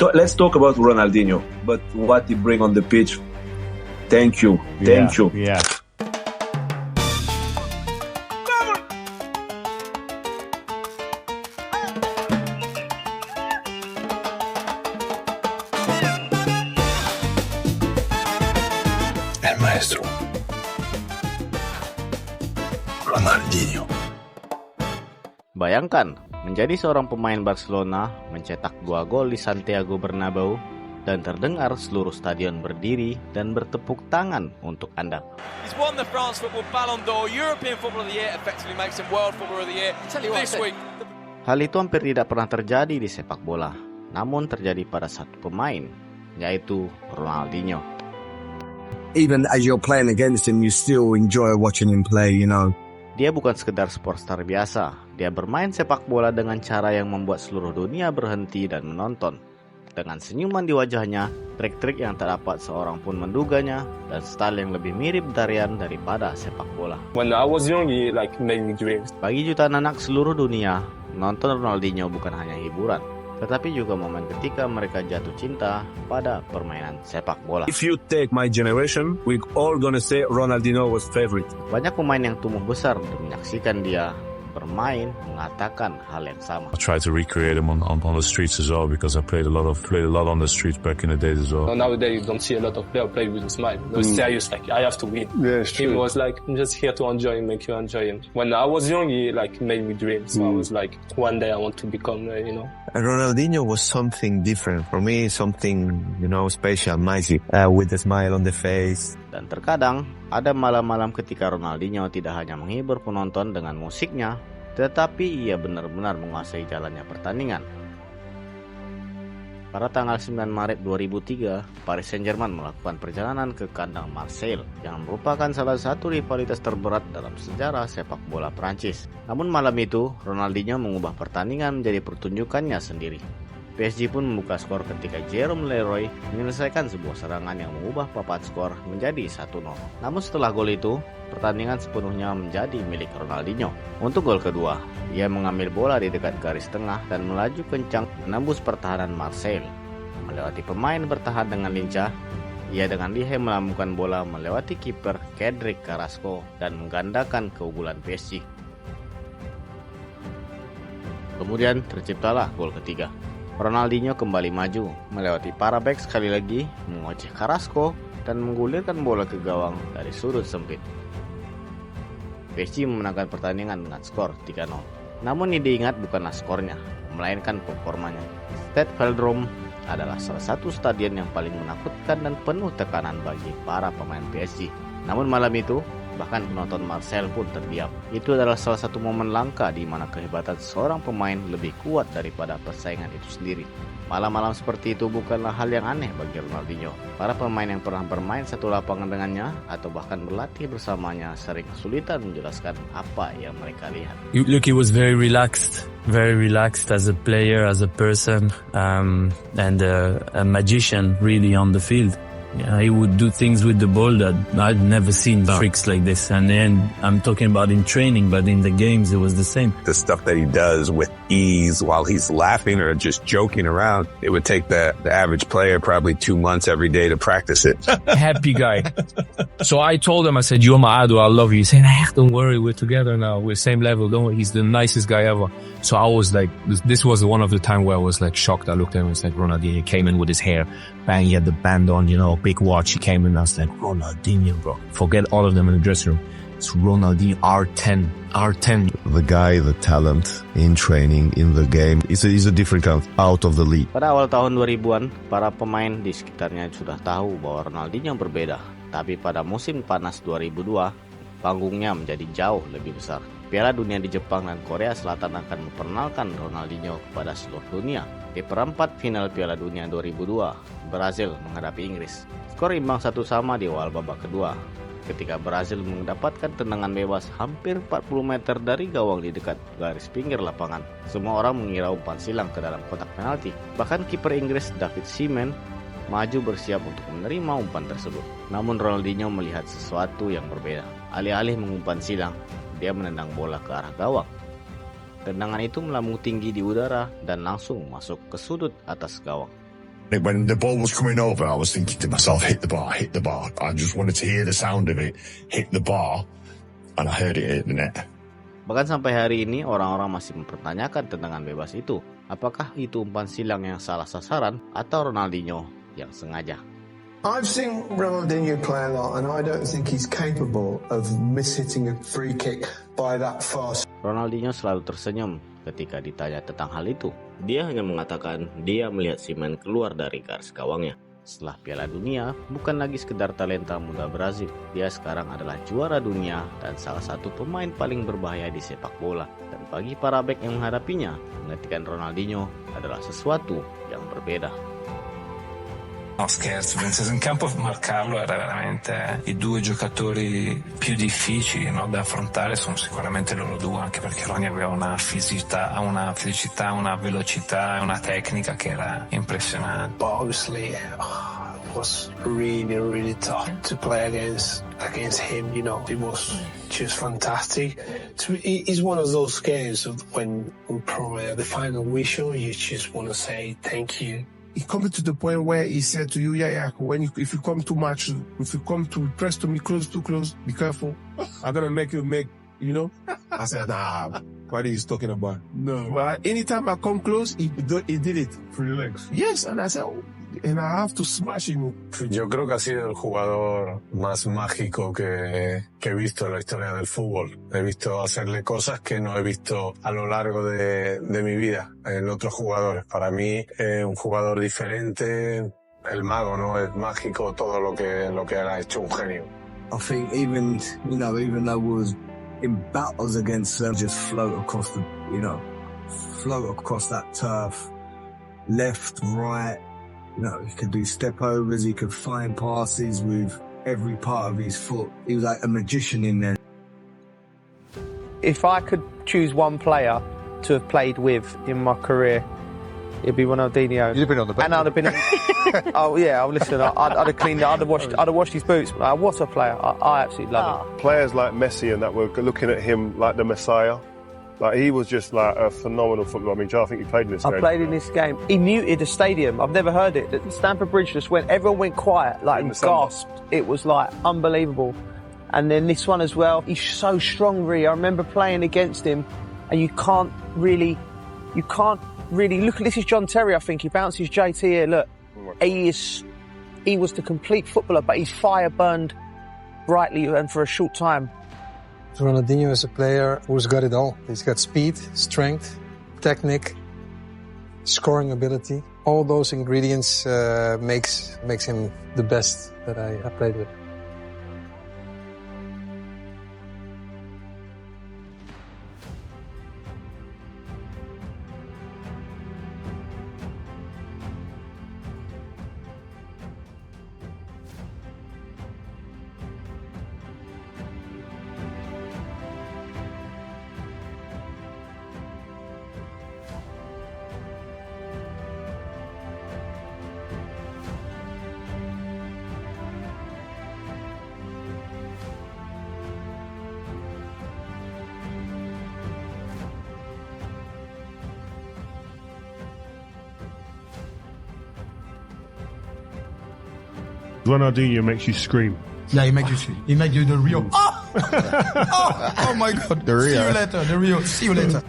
Let's talk about Ronaldinho, but what he bring on the pitch. Thank you. Yeah. El maestro Ronaldinho. Bayangkan, menjadi seorang pemain Barcelona, mencetak 2 gol di Santiago Bernabeu, dan terdengar seluruh stadion berdiri dan bertepuk tangan untuk Anda. He's won the France Football Ballon d'Or, European Footballer of the Year, effectively makes him World Footballer of the Year. This week. Hal itu hampir tidak pernah terjadi di sepak bola, namun terjadi pada satu pemain, yaitu Ronaldinho. Even as you're playing against him, you still enjoy watching him play, you know. Dia bukan sekedar sportstar biasa, dia bermain sepak bola dengan cara yang membuat seluruh dunia berhenti dan menonton. Dengan senyuman di wajahnya, trik-trik yang tak dapat seorang pun menduganya, dan style yang lebih mirip tarian daripada sepak bola. When I was young, he made me dream. Bagi jutaan anak seluruh dunia, menonton Ronaldinho bukan hanya hiburan, tetapi juga momen ketika mereka jatuh cinta pada permainan sepak bola. If you take my generation, we all gonna say Ronaldinho was favorite. Banyak pemain yang tumbuh besar untuk menyaksikan dia bermain mengatakan hal yang sama. I try to recreate him on the streets as well because I played a lot on the streets back in the days as well. So nowadays you don't see a lot of players play with a smile. No, serious, I have to win. Yeah, it's He was I'm just here to enjoy him, make you enjoy him. When I was young, he made me dream. So I was one day I want to become, And Ronaldinho was something different for me, something special, magic, with a smile on the face. Dan terkadang ada malam-malam ketika Ronaldinho tidak hanya menghibur penonton dengan musiknya, tetapi ia benar-benar menguasai jalannya pertandingan. Pada tanggal 9 Maret 2003, Paris Saint-Germain melakukan perjalanan ke kandang Marseille yang merupakan salah satu rivalitas terberat dalam sejarah sepak bola Prancis. Namun malam itu, Ronaldinho mengubah pertandingan menjadi pertunjukannya sendiri. PSG pun membuka skor ketika Jérôme Leroy menyelesaikan sebuah serangan yang mengubah papan skor menjadi 1-0. Namun setelah gol itu, pertandingan sepenuhnya menjadi milik Ronaldinho. Untuk gol kedua, ia mengambil bola di dekat garis tengah dan melaju kencang menembus pertahanan Marseille. Melewati pemain bertahan dengan lincah, ia dengan lihai melambungkan bola melewati kiper Cédric Carrasco dan menggandakan keunggulan PSG. Kemudian terciptalah gol ketiga. Ronaldinho kembali maju, melewati para bek sekali lagi, mengoceh Carrasco, dan menggulirkan bola ke gawang dari sudut sempit. PSG memenangkan pertandingan dengan skor 3-0. Namun yang diingat bukanlah skornya, melainkan performanya. Stade Velodrome adalah salah satu stadion yang paling menakutkan dan penuh tekanan bagi para pemain PSG. Namun malam itu, bahkan penonton Marseille pun terdiam. Itu adalah salah satu momen langka di mana kehebatan seorang pemain lebih kuat daripada persaingan itu sendiri. Malam-malam seperti itu bukanlah hal yang aneh bagi Ronaldinho. Para pemain yang pernah bermain satu lapangan dengannya atau bahkan berlatih bersamanya sering kesulitan menjelaskan apa yang mereka lihat. Look, he was very relaxed as a player, as a person, and a magician really on the field. Yeah, he would do things with the ball that I'd never seen tricks like this. And then I'm talking about in training, but in the games it was the same. The stuff that he does with ease while he's laughing or just joking around, it would take the average player probably 2 months every day to practice it. Happy guy. So I told him, I said, "You're my idol, I love you." He said, "Don't worry, we're together now. We're same level. Don't worry. He's the nicest guy ever." So I was like, this was one of the time where I was shocked. I looked at him and said, Ronaldinho came in with his hair, bang, he had the band on, big watch. He came in and I was like, Ronaldinho, bro. Forget all of them in the dressing room. It's Ronaldinho, R10. The guy, the talent in training, in the game, is a different kind, out of the league. Pada awal tahun 2000-an, para pemain di sekitarnya sudah tahu bahwa Ronaldinho berbeda. Tapi pada musim panas 2002, panggungnya menjadi jauh lebih besar. Piala Dunia di Jepang dan Korea Selatan akan memperkenalkan Ronaldinho kepada seluruh dunia. Di perempat final Piala Dunia 2002, Brazil menghadapi Inggris. Skor imbang 1-1 di awal babak kedua. Ketika Brazil mendapatkan tendangan bebas hampir 40 meter dari gawang di dekat garis pinggir lapangan. Semua orang mengira umpan silang ke dalam kotak penalti. Bahkan kiper Inggris David Seaman maju bersiap untuk menerima umpan tersebut. Namun Ronaldinho melihat sesuatu yang berbeda. Alih-alih mengumpan silang, dia menendang bola ke arah gawang. Tendangan itu melambung tinggi di udara dan langsung masuk ke sudut atas gawang. When the ball was coming over, I was thinking to myself, hit the bar, hit the bar. I just wanted to hear the sound of it, hit the bar, and I heard it hit the net. Bahkan sampai hari ini orang-orang masih mempertanyakan tendangan bebas itu. Apakah itu umpan silang yang salah sasaran atau Ronaldinho yang sengaja? I've seen Ronaldinho play a lot, and I don't think he's capable of mishitting a free kick by that fast. Ronaldinho selalu tersenyum ketika ditanya tentang hal itu. Dia hanya mengatakan dia melihat Seaman keluar dari garis gawangnya. Setelah Piala Dunia, bukan lagi sekedar talenta muda Brazil. Dia sekarang adalah juara dunia dan salah satu pemain paling berbahaya di sepak bola. Dan bagi para bek yang menghadapinya, menggantikan Ronaldinho adalah sesuatu yang berbeda. No scherzo, in campo marcarlo era veramente i due giocatori più difficili, no, da affrontare sono sicuramente loro due, anche perché Ronny aveva una fisicità, una velocità e una tecnica che era impressionante. But obviously it was really tough to play against him, you know. It was just fantastic. It's one of those games of when probably at the final whistle you just want to say thank you. He come to the point where he said to you, if you come too much, if you come too press to me too close, be careful. I'm gonna make you you know. I said, nah, what are you talking about? No. But anytime I come close, he did it. For your legs. Yes, and I said, and I have to smash him. Yo creo que ha sido el jugador más mágico que he visto en la historia del fútbol. He visto hacerle cosas que no he visto a lo largo de mi vida en otros jugadores. Para mí es un jugador diferente, el mago, ¿no? Es mágico todo lo que ha hecho, un genio. I think even though we was in battles against them, just float across that turf, left, right. He could do step overs, he could find passes with every part of his foot. He was like a magician in there. If I could choose one player to have played with in my career, it'd be Ronaldinho. You'd have been on the bench. And I'd have been. Oh yeah, listen. I'd have cleaned it. I'd have washed his boots. What a player! I absolutely love him. Players like Messi and that were looking at him like the Messiah. Like he was just like a phenomenal footballer. I mean, Joe, I think you played in this game. I played in this game. He muted the stadium. I've never heard it. Stamford Bridge just went. Everyone went quiet, like gasped. It was like unbelievable. And then this one as well. He's so strong, really. I remember playing against him, and you can't really look. This is John Terry. I think he bounces JT here. Look, he was the complete footballer, but his fire burned brightly and for a short time. Ronaldinho is a player who's got it all. He's got speed, strength, technique, scoring ability. All those ingredients makes him the best that I played with. Ronaldinho makes you scream. Yeah, he makes you scream. He makes you the Rio. Oh! Oh my God. The Rio. See you later. The Rio. See you later.